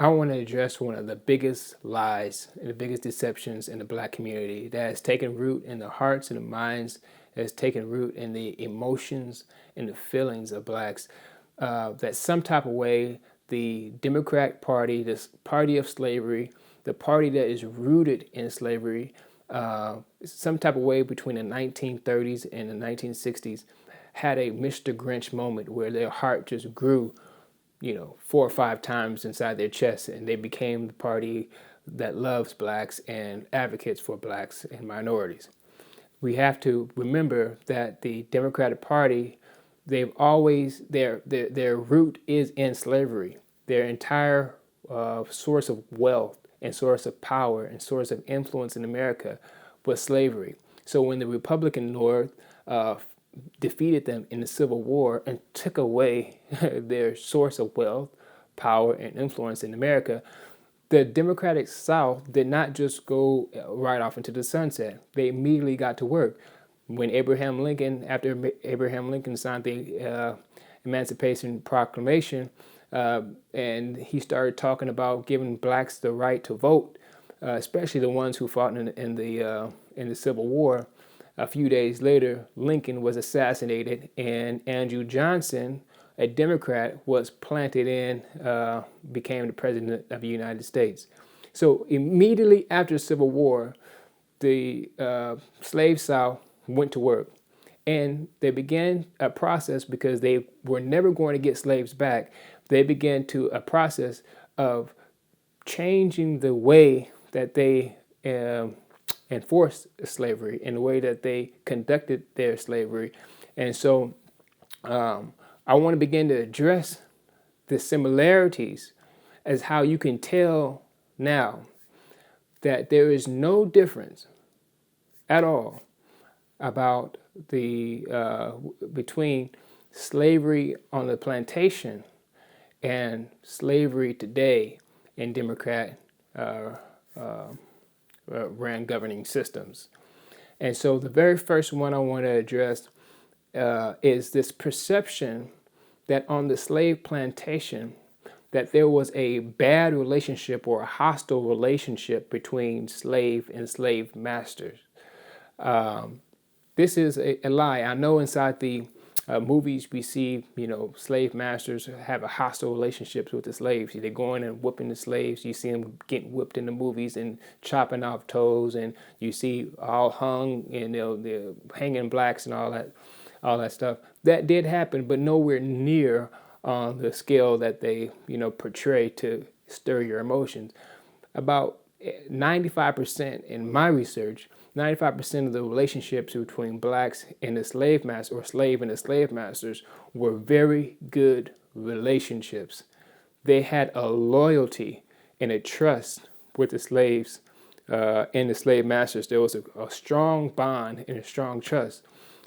I want to address one of the biggest lies and the biggest deceptions in the black community that has taken root in the hearts and the minds, that has taken root in the emotions and the feelings of blacks. That some type of way the Democratic Party, this party of slavery, the party that is rooted in slavery, some type of way between the 1930s and the 1960s, had a Mr. Grinch moment where their heart just grew 4 or 5 times inside their chest, and they became the party that loves blacks and advocates for blacks and minorities. We have to remember that the Democratic Party, they've always their root is in slavery. Their entire source of wealth and source of power and source of influence in America was slavery. So when the Republican North defeated them in the Civil War and took away their source of wealth, power, and influence in America, the Democratic South did not just go right off into the sunset. They immediately got to work. When after Abraham Lincoln signed the Emancipation Proclamation, and he started talking about giving blacks the right to vote, especially the ones who fought in the Civil War. A few days later, Lincoln was assassinated, and Andrew Johnson, a Democrat, was planted in, became the president of the United States. So immediately after the Civil War, the slave South went to work, and they began a process because they were never going to get slaves back. They began a process of changing the way that they enforced slavery in the way that they conducted their slavery. And so I want to begin to address the similarities as how you can tell now that there is no difference at all about the between slavery on the plantation and slavery today in Democrat ran governing systems. And so the very first one I want to address is this perception that on the slave plantation that there was a bad relationship or a hostile relationship between slave and slave masters. This is a lie. I know inside the movies we see, slave masters have a hostile relationships with the slaves. They're going and whipping the slaves. You see them getting whipped in the movies and chopping off toes, and you see all hung and they're hanging blacks and all that stuff. That did happen, but nowhere near on the scale that they portray to stir your emotions. About 95% in my research, 95% of the relationships between blacks and the slave master, or slave and the slave masters, were very good relationships. They had a loyalty and a trust with the slaves and the slave masters. There was a strong bond and a strong trust.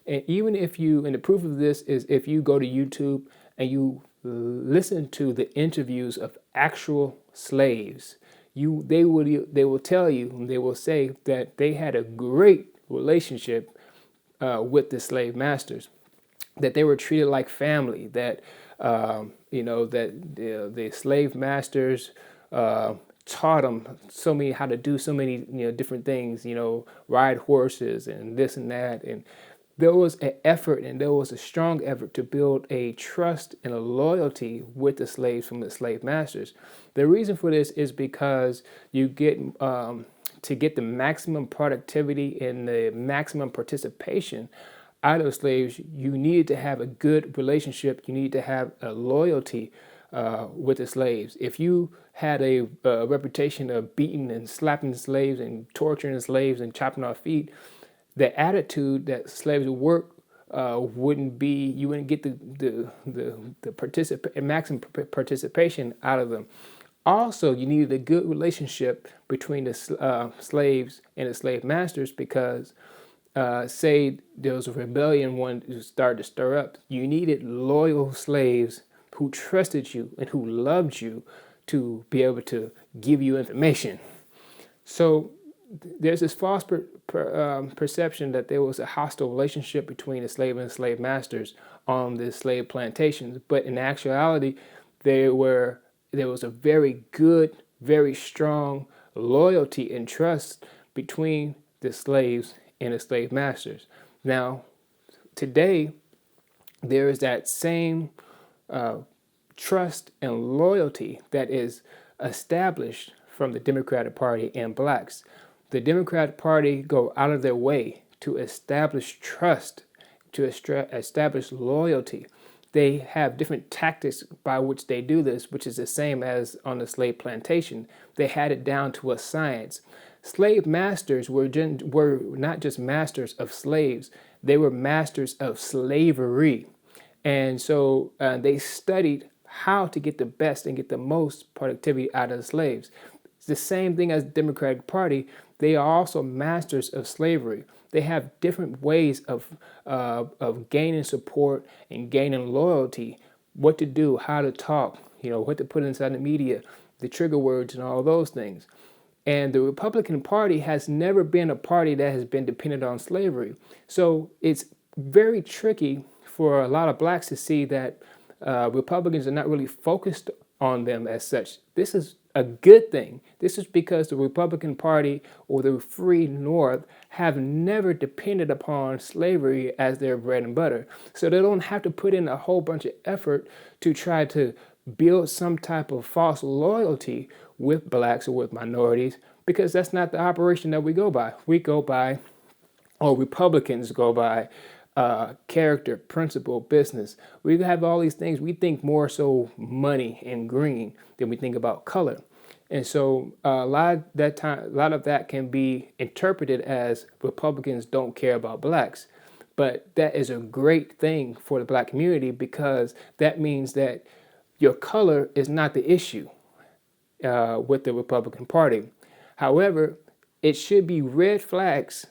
And even and the proof of this is if you go to YouTube and you listen to the interviews of actual slaves, they will tell you, and they will say that they had a great relationship with the slave masters, that they were treated like family, that that the slave masters taught them how to do so many different things, ride horses and this and that, and there was an effort and there was a strong effort to build a trust and a loyalty with the slaves from the slave masters. The reason for this is because you get to get the maximum productivity and the maximum participation out of slaves, you needed to have a good relationship. You need to have a loyalty with the slaves. If you had a reputation of beating and slapping the slaves and torturing the slaves and chopping off feet, the attitude that slaves would work wouldn't be. You wouldn't get the maximum participation out of them. Also, you needed a good relationship between the slaves and the slave masters because, say there was a rebellion one who started to stir up, you needed loyal slaves who trusted you and who loved you to be able to give you information. So there's this false perception that there was a hostile relationship between the slave and the slave masters on the slave plantations, but in actuality, there there was a very good, very strong loyalty and trust between the slaves and the slave masters. Now, today, there is that same trust and loyalty that is established from the Democratic Party and blacks. The Democratic Party go out of their way to establish trust, to establish loyalty. They have different tactics by which they do this, which is the same as on the slave plantation. They had it down to a science. Slave masters were not just masters of slaves, they were masters of slavery. And so they studied how to get the best and get the most productivity out of the slaves. It's the same thing as the Democratic Party. They are also masters of slavery. They have different ways of gaining support and gaining loyalty, what to do, how to talk, what to put inside the media, the trigger words and all those things. And the Republican Party has never been a party that has been dependent on slavery. So it's very tricky for a lot of blacks to see that Republicans are not really focused on them as such. This is a good thing. This is because the Republican Party or the Free North have never depended upon slavery as their bread and butter. So they don't have to put in a whole bunch of effort to try to build some type of false loyalty with blacks or with minorities, because that's not the operation that we go by. We go by, or Republicans go by, character, principle, business. We have all these things. We think more so money and green than we think about color. And so a lot of that can be interpreted as Republicans don't care about blacks. But that is a great thing for the black community, because that means that your color is not the issue with the Republican Party. However, it should be red flags,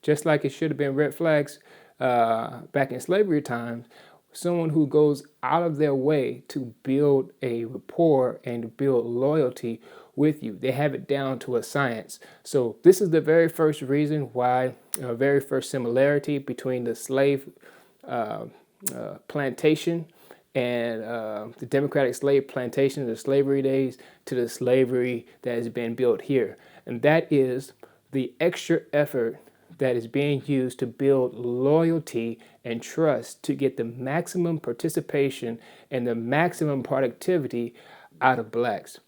just like it should have been red flags back in slavery times. Someone who goes out of their way to build a rapport and to build loyalty with you. They have it down to a science. So this is the very first reason why, very first similarity between the slave plantation and the democratic slave plantation, the slavery days, to the slavery that has been built here. And that is the extra effort that is being used to build loyalty and trust to get the maximum participation and the maximum productivity out of blacks.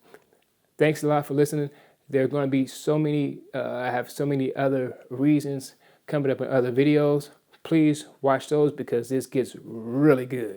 Thanks a lot for listening. There are going to be so many, I have so many other reasons coming up in other videos. Please watch those, because this gets really good.